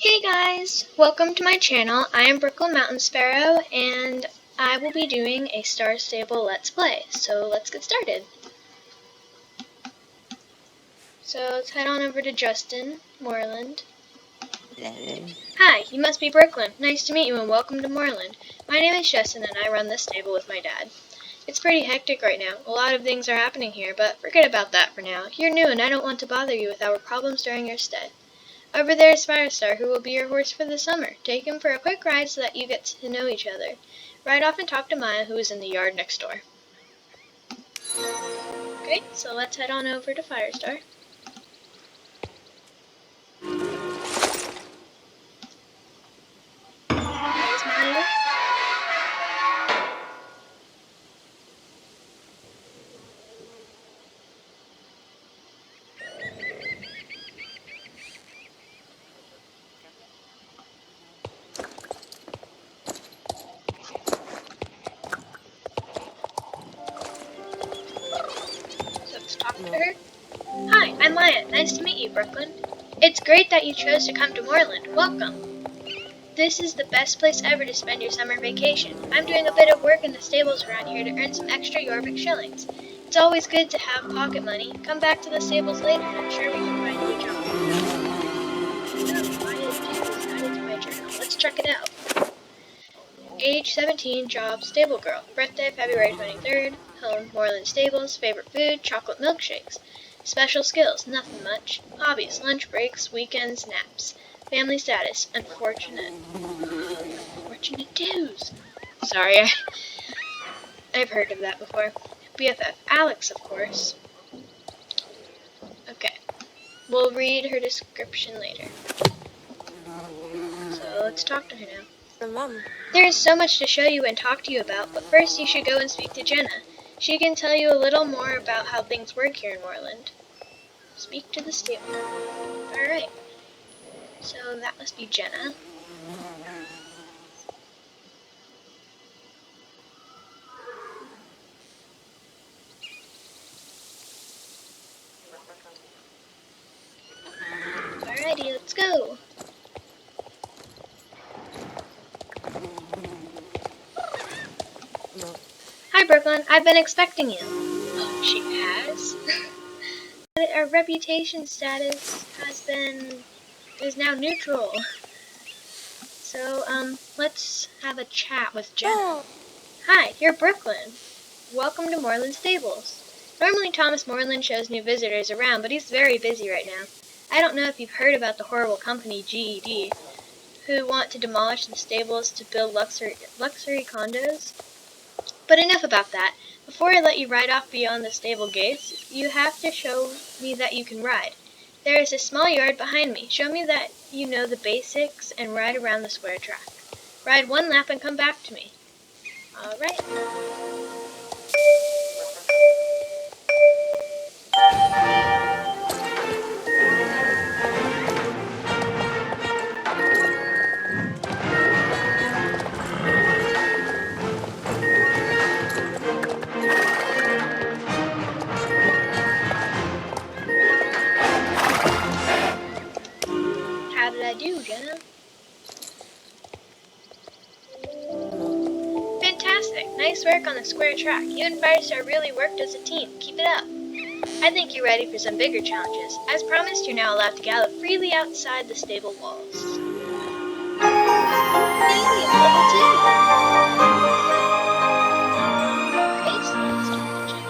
Hey guys! Welcome to my channel. I am Mountainsparrow and I will be doing a Star Stable Let's Play. So let's get started. So let's head on over to Justin, Moorland. Hi, you must be Brooklyn. Nice to meet you and welcome to Moorland. My name is Justin and I run this stable with my dad. It's pretty hectic right now. A lot of things are happening here, but forget about that for now. You're new and I don't want to bother you with our problems during your stay. Over there is Firestar, who will be your horse for the summer. Take him for a quick ride so that you get to know each other. Ride off and talk to Maya, who is in the yard next door. Okay, so let's head on over to Firestar. There's Maya. Let's talk to her. Hi, I'm Maya. Nice to meet you, Brooklyn. It's great that you chose to come to Moorland. Welcome. This is the best place ever to spend your summer vacation. I'm doing a bit of work in the stables around here to earn some extra Jorvik shillings. It's always good to have pocket money. Come back to the stables later and I'm sure we can find you a job. Maya is added to my journal. Let's check it out. Age 17, job, stable girl. Birthday, February 23rd. Home, Moorland Stables. Favorite food, chocolate milkshakes. Special skills, nothing much. Hobbies, lunch breaks, weekends, naps. Family status, unfortunate. Unfortunate dues. Sorry, I've heard of that before. BFF, Alex, of course. Okay, we'll read her description later. So let's talk to her now. Mom. There is so much to show you and talk to you about, but first you should go and speak to Jenna. She can tell you a little more about how things work here in Moorland. Speak to the stable. Alright. So that must be Jenna. Alrighty, let's go. No. Hi, Brooklyn. I've been expecting you. Oh, she has? Our reputation status is now neutral. So, let's have a chat with Jenna. Oh. Hi, you're Brooklyn. Welcome to Moorland Stables. Normally Thomas Moorland shows new visitors around, but he's very busy right now. I don't know if you've heard about the horrible company GED, who want to demolish the stables to build luxury condos. But enough about that. Before I let you ride off beyond the stable gates, you have to show me that you can ride. There is a small yard behind me. Show me that you know the basics and ride around the square track. Ride one lap and come back to me. Alright. How did I do, Jenna? Fantastic. Nice work on the square track. You and Firestar really worked as a team. Keep it up. I think you're ready for some bigger challenges. As promised, you're now allowed to gallop freely outside the stable walls. Yay, level 2! Okay, so let's talk to Jenna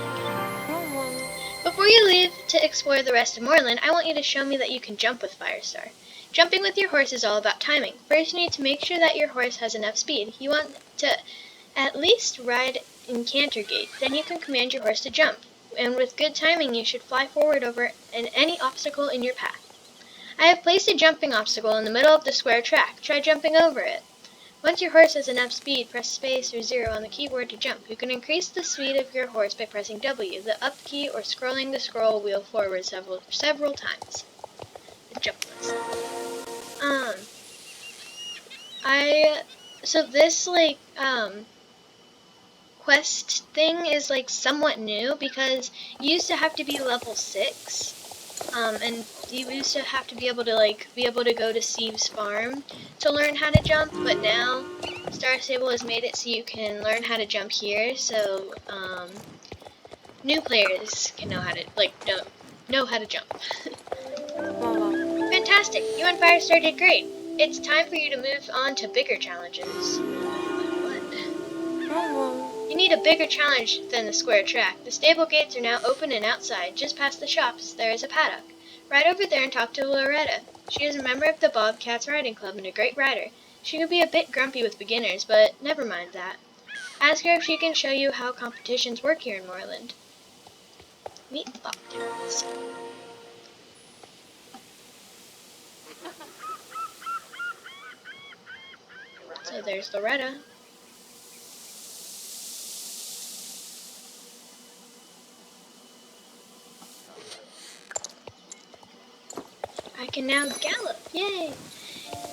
again. Before you leave to explore the rest of Moorland, I want you to show me that you can jump with Firestar. Jumping with your horse is all about timing. First, you need to make sure that your horse has enough speed. You want to at least ride in canter gait. Then you can command your horse to jump. And with good timing, you should fly forward over any obstacle in your path. I have placed a jumping obstacle in the middle of the square track. Try jumping over it. Once your horse has enough speed, press space or 0 on the keyboard to jump. You can increase the speed of your horse by pressing W, the up key, or scrolling the scroll wheel forward several times. The jump list. So this, quest thing is, somewhat new, because you used to have to be level 6 And you used to have to be able to go to Steve's farm to learn how to jump, but now Star Stable has made it so you can learn how to jump here. So new players can know how to know how to jump. Fantastic! You and Firestar did great. It's time for you to move on to bigger challenges. You need a bigger challenge than the square track. The stable gates are now open and outside. Just past the shops, there is a paddock. Ride over there and talk to Loretta. She is a member of the Bobcats Riding Club and a great rider. She can be a bit grumpy with beginners, but never mind that. Ask her if she can show you how competitions work here in Moorland. Meet the Bobcats. So there's Loretta. I can now gallop! Yay!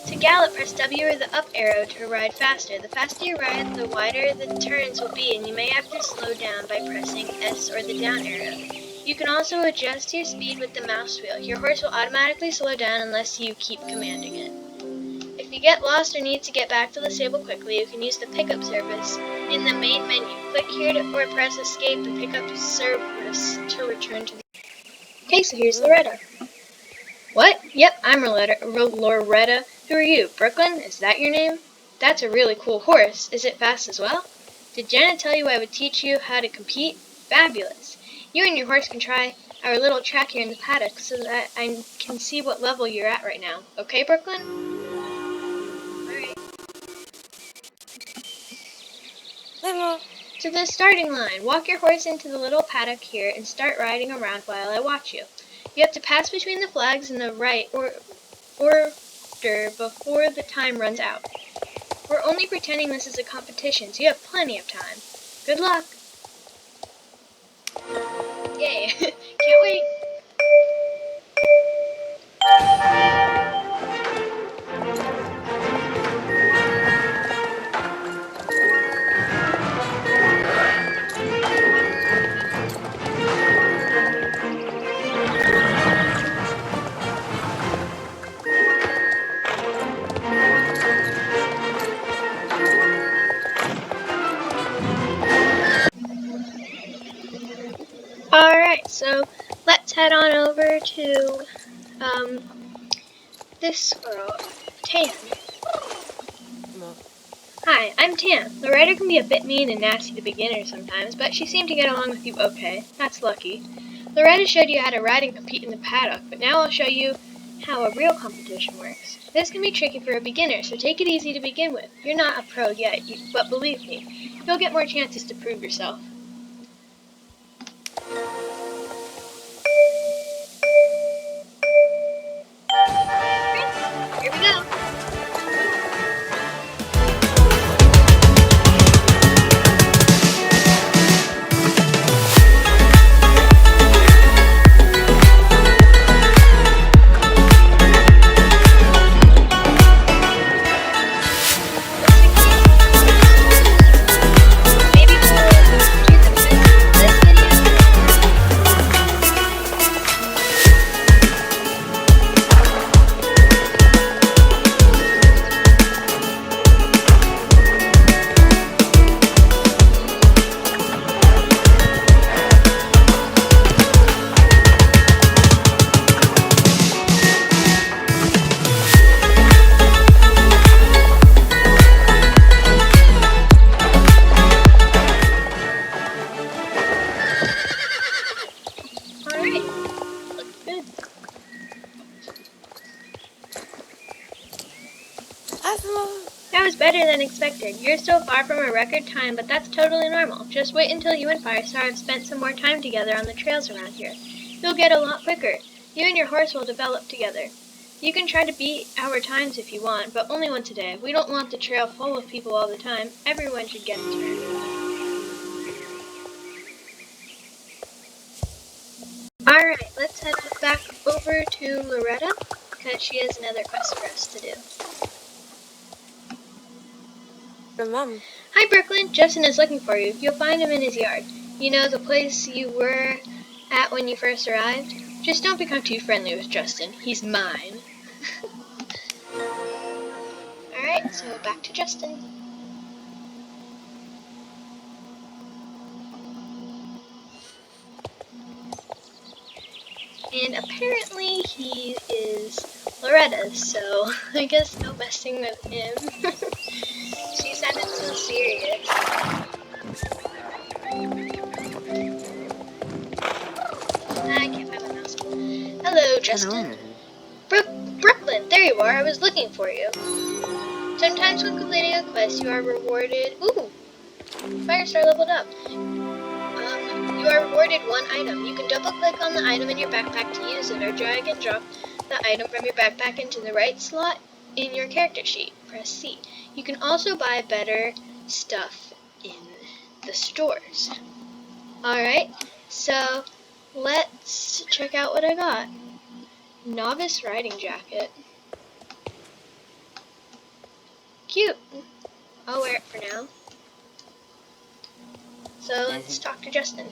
To gallop, press W or the up arrow to ride faster. The faster you ride, the wider the turns will be, and you may have to slow down by pressing S or the down arrow. You can also adjust your speed with the mouse wheel. Your horse will automatically slow down unless you keep commanding it. If you get lost or need to get back to the stable quickly, you can use the pickup service in the main menu. Click here or press escape to pick up service to return to the... Okay, so here's Loretta. What? Yep, I'm Loretta. Who are you? Brooklyn? Is that your name? That's a really cool horse. Is it fast as well? Did Jenna tell you I would teach you how to compete? Fabulous. You and your horse can try our little track here in the paddock so that I can see what level you're at right now. Okay, Brooklyn? Alright. To the starting line. Walk your horse into the little paddock here and start riding around while I watch you. You have to pass between the flags in the right order before the time runs out. We're only pretending this is a competition, so you have plenty of time. Good luck! Yay! Can't wait! Alright, so let's head on over to this girl, Tan. Hi, I'm Tan. The rider can be a bit mean and nasty to beginners sometimes, but she seemed to get along with you okay. That's lucky. Loretta showed you how to ride and compete in the paddock, but now I'll show you how a real competition works. This can be tricky for a beginner, so take it easy to begin with. You're not a pro yet, but believe me, you'll get more chances to prove yourself. Here we go. That was better than expected. You're still far from a record time, but that's totally normal. Just wait until you and Firestar have spent some more time together on the trails around here. You'll get a lot quicker. You and your horse will develop together. You can try to beat our times if you want, but only once a day. We don't want the trail full of people all the time. Everyone should get a turn. Alright, let's head back over to Loretta, because she has another quest for us to do. Mom. Hi, Brooklyn. Justin is looking for you. You'll find him in his yard. You know, the place you were at when you first arrived? Just don't become too friendly with Justin. He's mine. Alright, so back to Justin. And apparently he is Loretta's, so I guess no messing with him. She sounded so serious. I can't find my mouse. Hello, Justin. Brooklyn, there you are. I was looking for you. Sometimes when completing a quest, you are rewarded. Ooh, Firestar leveled up. You are rewarded one item. You can double-click on the item in your backpack to use it, or drag and drop the item from your backpack into the right slot in your character sheet. Press C. You can also buy better stuff in the stores. Alright, so let's check out what I got. Novice riding jacket. Cute. I'll wear it for now. So let's talk to Justin.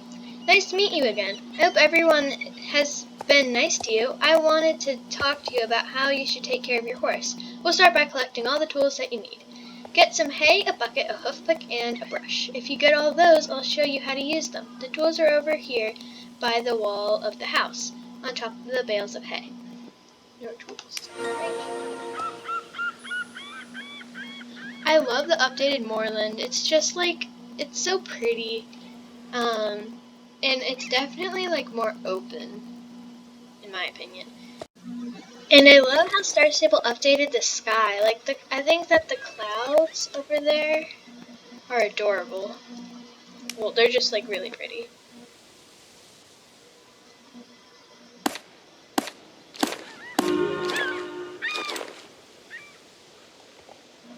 Nice to meet you again. I hope everyone has been nice to you. I wanted to talk to you about how you should take care of your horse. We'll start by collecting all the tools that you need. Get some hay, a bucket, a hoof pick, and a brush. If you get all those, I'll show you how to use them. The tools are over here by the wall of the house, on top of the bales of hay. No tools. I love the updated Moorland. It's just like, it's so pretty. And it's definitely like more open, in my opinion. And I love how Star Stable updated the sky. Like I think that the clouds over there are adorable. Well, they're just like really pretty.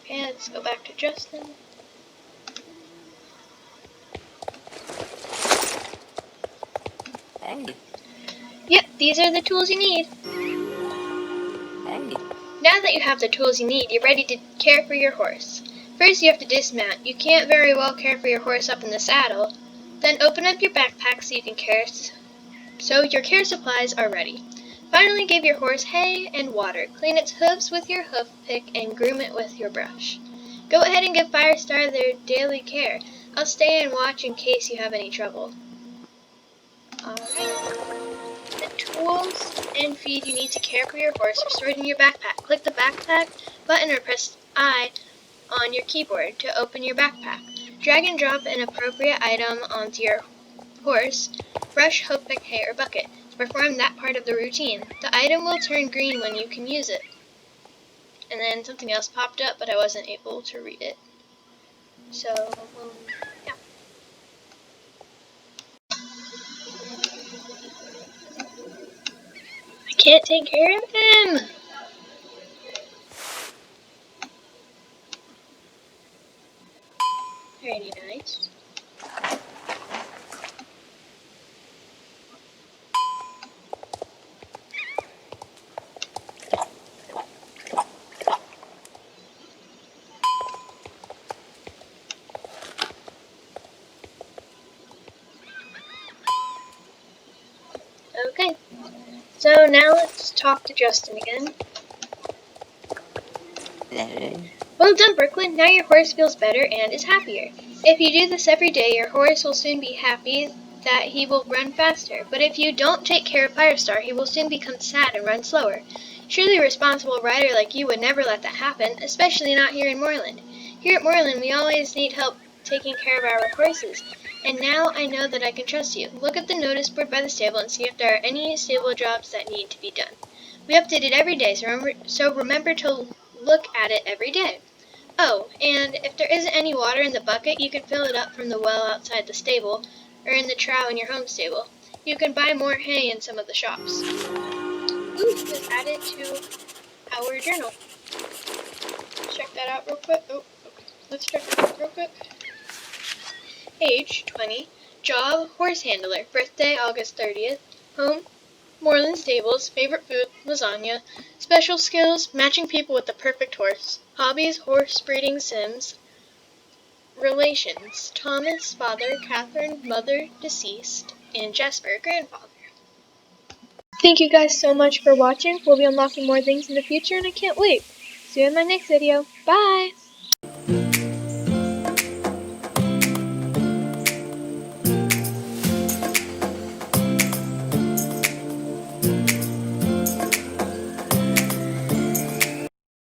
Okay, let's go back to Justin. Hey. Yep, these are the tools you need. Hey. Now that you have the tools you need, you're ready to care for your horse. First, you have to dismount. You can't very well care for your horse up in the saddle. Then open up your backpack so your care supplies are ready. Finally, give your horse hay and water. Clean its hooves with your hoof pick and groom it with your brush. Go ahead and give Firestar their daily care. I'll stay and watch in case you have any trouble. Alright. The tools and feed you need to care for your horse are stored in your backpack. Click the backpack button or press I on your keyboard to open your backpack. Drag and drop an appropriate item onto your horse, brush, hoof pick, hay, or bucket to perform that part of the routine. The item will turn green when you can use it. And then something else popped up, but I wasn't able to read it. So, yeah. I can't take care of him! Very nice. Okay, so now let's talk to Justin again. Well done, Brooklyn. Now your horse feels better and is happier. If you do this every day, your horse will soon be happy that he will run faster. But if you don't take care of Firestar, he will soon become sad and run slower. Surely a responsible rider like you would never let that happen, especially not here in Moorland. Here at Moorland, we always need help taking care of our horses. And now I know that I can trust you. Look at the notice board by the stable and see if there are any stable jobs that need to be done. We update it every day, so remember to look at it every day. Oh, and if there isn't any water in the bucket, you can fill it up from the well outside the stable, or in the trough in your home stable. You can buy more hay in some of the shops. Ooh, it was added to our journal. Let's check that out real quick. Oh, okay. Let's check it out real quick. Age, 20. Job, horse handler. Birthday, August 30th. Home, Moorland Stables. Favorite food, lasagna. Special skills, matching people with the perfect horse. Hobbies, horse breeding sims. Relations, Thomas, father, Catherine, mother, deceased, and Jasper, grandfather. Thank you guys so much for watching. We'll be unlocking more things in the future, and I can't wait. See you in my next video. Bye!